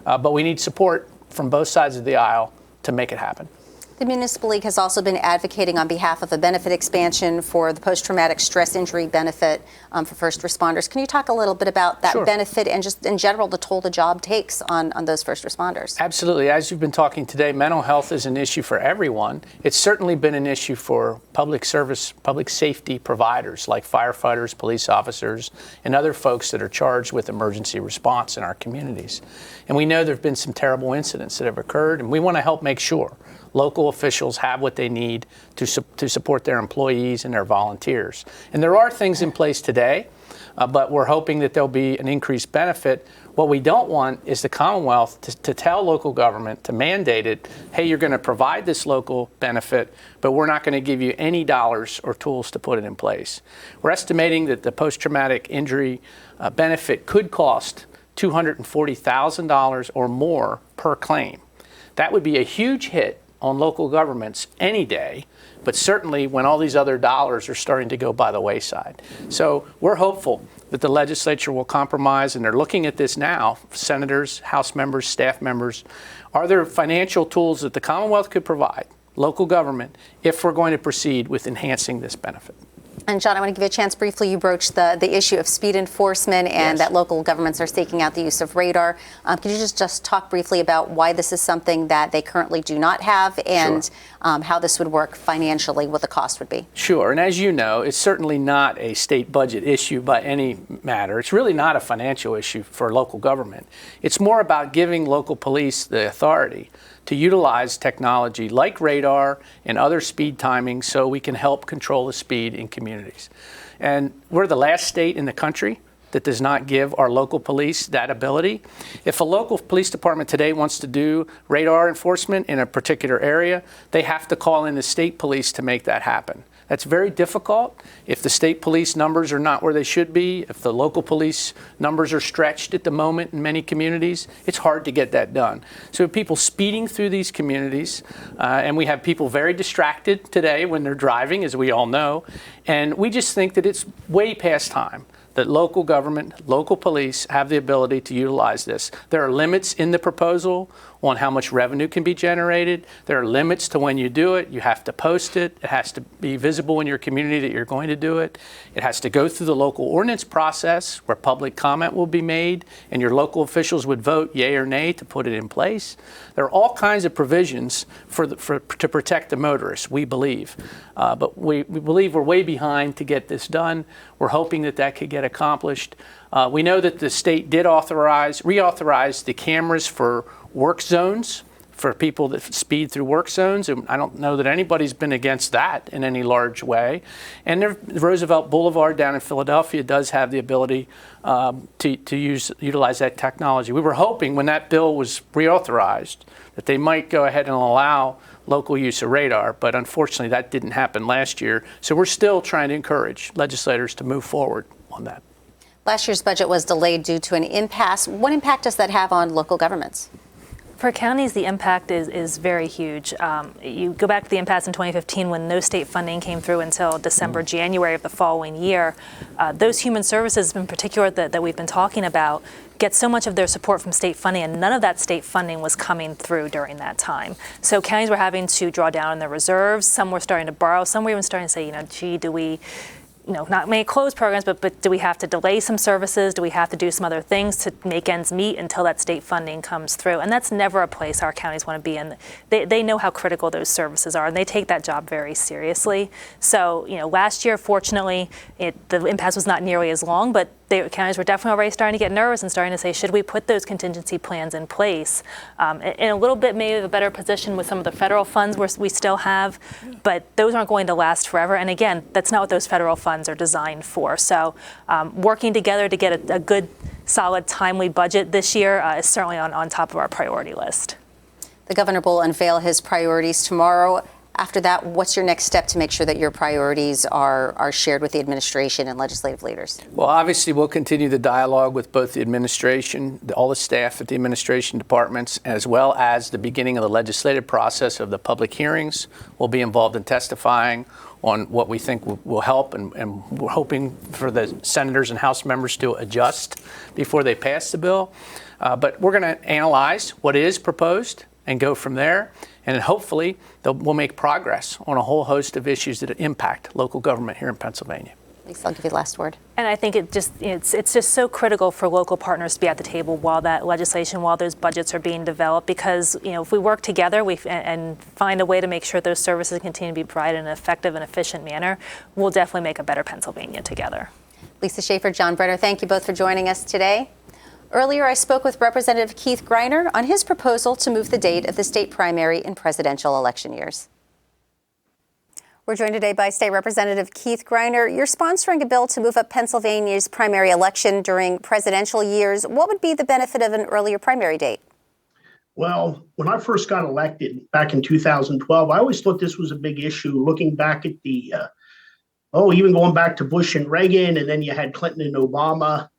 But we need support from both sides of the aisle to make it happen. The Municipal League has also been advocating on behalf of a benefit expansion for the post-traumatic stress injury benefit for first responders. Can you talk a little bit about that benefit and just in general the toll the job takes on those first responders? Absolutely. As you've been talking today, mental health is an issue for everyone. It's certainly been an issue for public service, public safety providers like firefighters, police officers, and other folks that are charged with emergency response in our communities. And we know there have been some terrible incidents that have occurred, and we want to help make sure local officials have what they need to support their employees and their volunteers. And there are things in place today, but we're hoping that there'll be an increased benefit. What we don't want is the Commonwealth to tell local government, to mandate it, hey, you're going to provide this local benefit, but we're not going to give you any dollars or tools to put it in place. We're estimating that the post-traumatic injury benefit could cost $240,000 or more per claim. That would be a huge hit on local governments any day, but certainly when all these other dollars are starting to go by the wayside. So we're hopeful that the legislature will compromise, and they're looking at this now, senators, House members, staff members. Are there financial tools that the Commonwealth could provide, local government, if we're going to proceed with enhancing this benefit? And John, I want to give you a chance briefly. You broached the issue of speed enforcement and Yes. that local governments are seeking out the use of radar. Could you just talk briefly about why this is something that they currently do not have and how this would work financially, what the cost would be? Sure, and as you know, it's certainly not a state budget issue by any matter. It's really not a financial issue for local government. It's more about giving local police the authority to utilize technology like radar and other speed timing so we can help control the speed in communities. And we're the last state in the country that does not give our local police that ability. If a local police department today wants to do radar enforcement in a particular area, they have to call in the state police to make that happen. That's very difficult. If the state police numbers are not where they should be, if the local police numbers are stretched at the moment in many communities, it's hard to get that done. So people speeding through these communities, and we have people very distracted today when they're driving, as we all know, and we just think that it's way past time that local government, local police have the ability to utilize this. There are limits in the proposal on how much revenue can be generated. There are limits to when you do it. You have to post it. It has to be visible in your community that you're going to do it. It has to go through the local ordinance process where public comment will be made and your local officials would vote yay or nay to put it in place. There are all kinds of provisions to protect the motorists, we believe. But we believe we're way behind to get this done. We're hoping that that could get accomplished. We know that the state did reauthorize the cameras for work zones for people that speed through work zones, and I don't know that anybody's been against that in any large way. And Roosevelt Boulevard down in Philadelphia does have the ability to utilize that technology. We were hoping when that bill was reauthorized that they might go ahead and allow local use of radar, but unfortunately that didn't happen last year. So we're still trying to encourage legislators to move forward on that. Last year's budget was delayed due to an impasse. What impact does that have on local governments? For counties, the impact is very huge. You go back to the impasse in 2015 when no state funding came through until December, January of the following year. Those human services in particular that we've been talking about get so much of their support from state funding, and none of that state funding was coming through during that time. So counties were having to draw down on their reserves. Some were starting to borrow. Some were even starting to say, gee, do we not make closed programs, but do we have to delay some services? Do we have to do some other things to make ends meet until that state funding comes through? And that's never a place our counties want to be in. They know how critical those services are, and they take that job very seriously. So, last year, fortunately, the impasse was not nearly as long, but counties were definitely already starting to get nervous and starting to say, should we put those contingency plans in place? In a little bit maybe a better position with some of the federal funds we still have, but those aren't going to last forever. And again, that's not what those federal funds are designed for. So working together to get a good, solid, timely budget this year is certainly on top of our priority list. The governor will unveil his priorities tomorrow. After that, what's your next step to make sure that your priorities are shared with the administration and legislative leaders? Well, obviously, we'll continue the dialogue with both the administration, all the staff at the administration departments, as well as the beginning of the legislative process of the public hearings. We'll be involved in testifying on what we think will help, and we're hoping for the senators and House members to adjust before they pass the bill. But we're going to analyze what is proposed and go from there. And hopefully we'll make progress on a whole host of issues that impact local government here in Pennsylvania. Lisa, I'll give you the last word. And I think it's just so critical for local partners to be at the table while that legislation, while those budgets are being developed, because if we work together and find a way to make sure those services continue to be provided in an effective and efficient manner, we'll definitely make a better Pennsylvania together. Lisa Schaefer, John Brenner, thank you both for joining us today. Earlier, I spoke with Representative Keith Greiner on his proposal to move the date of the state primary in presidential election years. We're joined today by State Representative Keith Greiner. You're sponsoring a bill to move up Pennsylvania's primary election during presidential years. What would be the benefit of an earlier primary date? Well, when I first got elected back in 2012, I always thought this was a big issue, looking back at even going back to Bush and Reagan, and then you had Clinton and Obama.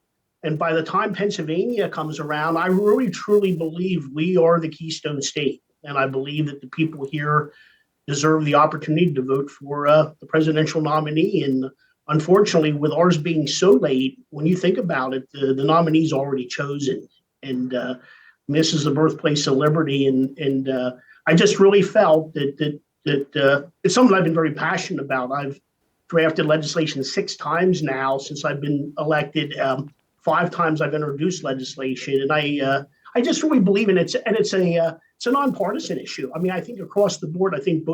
And by the time Pennsylvania comes around, I really, truly believe we are the Keystone State. And I believe that the people here deserve the opportunity to vote for the presidential nominee. And unfortunately, with ours being so late, when you think about it, the nominee's already chosen. And this is the birthplace of liberty. And I just really felt that it's something I've been very passionate about. I've drafted legislation 6 times now since I've been elected. 5 times I've introduced legislation, and I just really believe in it. And it's a nonpartisan issue. I mean, I think across the board, I think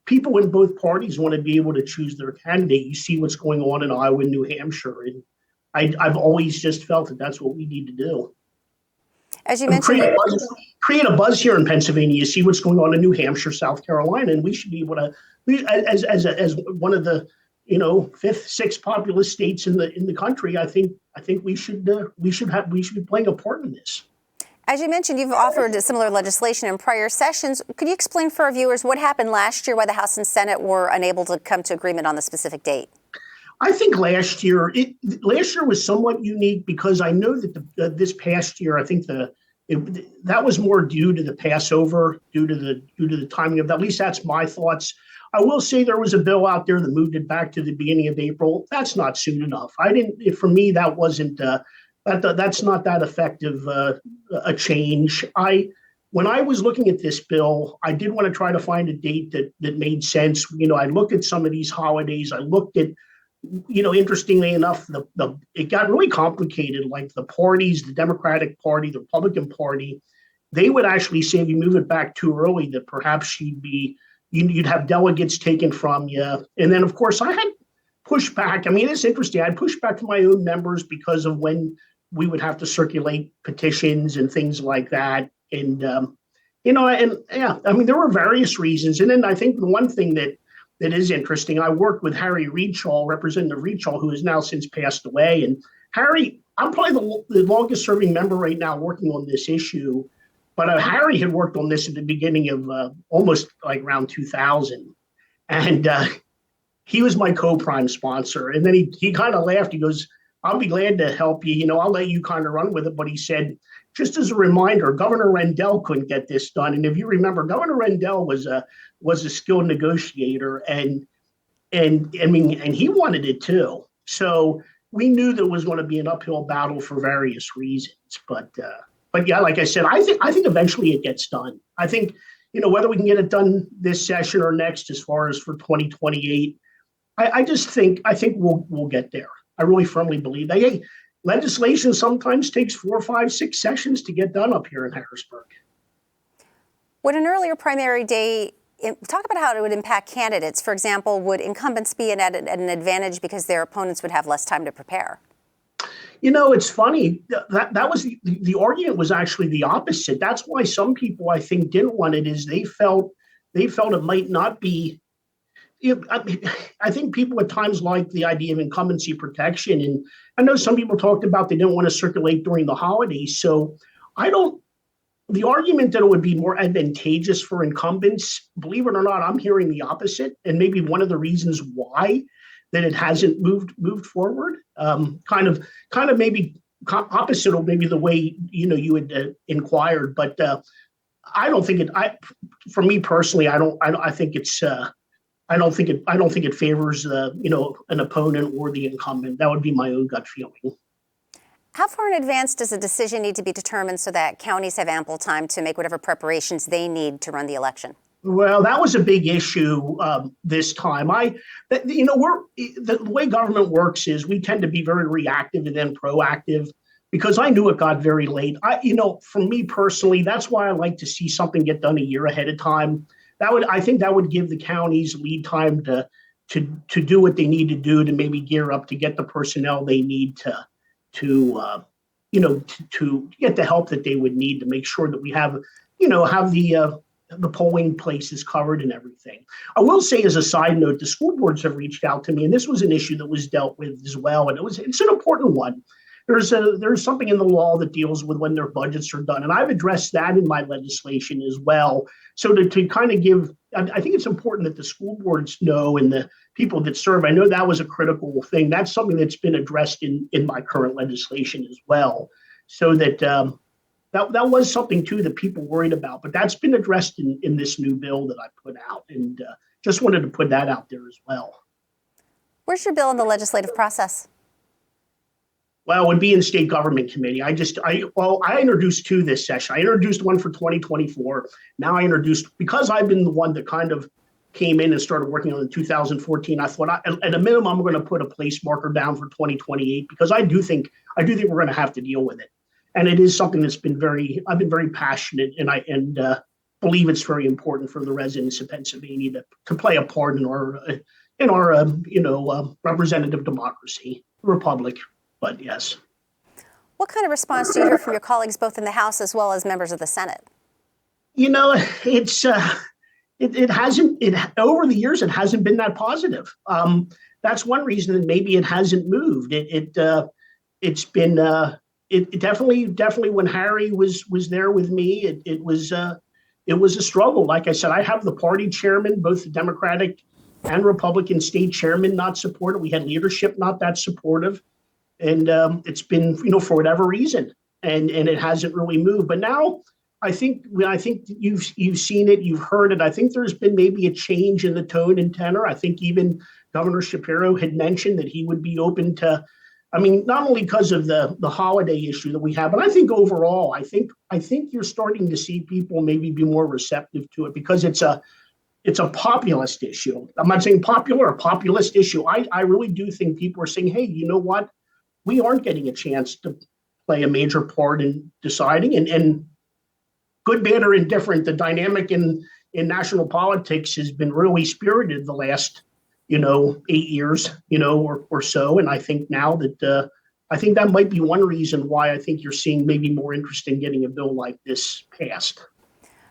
people in both parties want to be able to choose their candidate. You see what's going on in Iowa and New Hampshire, and I've always just felt that that's what we need to do. As you mentioned, create a buzz here in Pennsylvania. You see what's going on in New Hampshire, South Carolina, and we should be able to, as one of the 5th, 6th populous states in the country. I think we should be playing a part in this. As you mentioned, you've offered similar legislation in prior sessions. Could you explain for our viewers what happened last year, why the House and Senate were unable to come to agreement on the specific date? I think last year was somewhat unique because I know that this past year, I think that was more due to the Passover, due to the timing of that. At least that's my thoughts. I will say there was a bill out there that moved it back to the beginning of April. That's not soon enough. For me, that wasn't. That's not that effective a change. When I was looking at this bill, I did want to try to find a date that made sense. I looked at some of these holidays. I looked at, interestingly enough, it got really complicated. Like the parties, the Democratic Party, the Republican Party, they would actually say if you move it back too early, that perhaps you'd have delegates taken from you. And then, of course, I had pushback. I mean, it's interesting. I pushed back to my own members because of when we would have to circulate petitions and things like that. And, I mean, there were various reasons. And then I think the one thing that is interesting, I worked with Harry Reedschall, Representative Reedschall, who has now since passed away. And Harry, I'm probably the longest serving member right now working on this issue. But Harry had worked on this at the beginning of almost like around 2000. And he was my co-prime sponsor. And then he kind of laughed. He goes, I'll be glad to help you. I'll let you kind of run with it. But he said, just as a reminder, Governor Rendell couldn't get this done. And if you remember, Governor Rendell was a skilled negotiator, and he wanted it too. So we knew there was going to be an uphill battle for various reasons. But yeah, like I said, I think eventually it gets done. I think, whether we can get it done this session or next, as far as for 2028, I think we'll get there. I really firmly believe that. Hey, legislation sometimes takes 4, 5, 6 sessions to get done up here in Harrisburg. Would an earlier primary day talk about how it would impact candidates? For example, would incumbents be at an advantage because their opponents would have less time to prepare? It's funny that was the argument was actually the opposite. That's why some people, I think, didn't want it. Is they felt it might not be. I think people at times like the idea of incumbency protection, and I know some people talked about they didn't want to circulate during the holidays. So the argument that it would be more advantageous for incumbents, believe it or not, I'm hearing the opposite, and maybe one of the reasons why that it hasn't moved forward, kind of maybe opposite of maybe the way you had inquired, but I don't think it. For me personally, I think it's. I don't think it favors an opponent or the incumbent. That would be my own gut feeling. How far in advance does a decision need to be determined so that counties have ample time to make whatever preparations they need to run the election? Well, that was a big issue this time. The way government works is we tend to be very reactive and then proactive. Because I knew it got very late. For me personally, that's why I like to see something get done a year ahead of time. I think that would give the counties lead time to do what they need to do to maybe gear up to get the personnel they need to get the help that they would need to make sure that we have the polling places covered and everything. I will say, as a side note, the school boards have reached out to me, and this was an issue that was dealt with as well, and it's an important one. There's something in the law that deals with when their budgets are done, and I've addressed that in my legislation as well. So to kind of give, I think it's important that the school boards know and the people that serve. I know that was a critical thing. That's something that's been addressed in my current legislation as well. So that that was something too that people worried about, but that's been addressed in this new bill that I put out, and just wanted to put that out there as well. Where's your bill in the legislative process? Well, it would be in state government committee. I introduced 2 this session. I introduced one for 2024. Now I introduced, because I've been the one that kind of came in and started working on in 2014, I thought at a minimum, I'm going to put a place marker down for 2028 because I do think we're going to have to deal with it. And it is something that's I've been very passionate and believe it's very important for the residents of Pennsylvania to play a part in our representative democracy, republic. But yes. What kind of response do you hear from your colleagues both in the House as well as members of the Senate? It's it hasn't over the years it hasn't been that positive. That's one reason that maybe it hasn't moved. It's been definitely when Harry was there with me, it was a struggle. Like I said, I have the party chairman, both the Democratic and Republican state chairman not supportive. We had leadership not that supportive. And it's been, for whatever reason, and it hasn't really moved. But now I think you've seen it, you've heard it. I think there's been maybe a change in the tone and tenor. I think even Governor Shapiro had mentioned that he would be open to, not only because of the holiday issue that we have, but I think overall, I think you're starting to see people maybe be more receptive to it because it's a populist issue. I'm not saying popular, a populist issue. I really do think people are saying, hey, you know what? We aren't getting a chance to play a major part in deciding, and good, bad, or indifferent, the dynamic in national politics has been really spirited the last, 8 years, or so. And I think now that I think that might be one reason why I think you're seeing maybe more interest in getting a bill like this passed.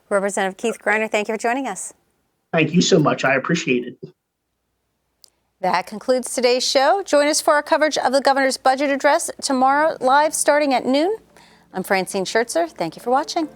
Representative Keith Greiner, thank you for joining us. Thank you so much. I appreciate it. That concludes today's show. Join us for our coverage of the governor's budget address tomorrow, live starting at noon. I'm Francine Schertzer. Thank you for watching.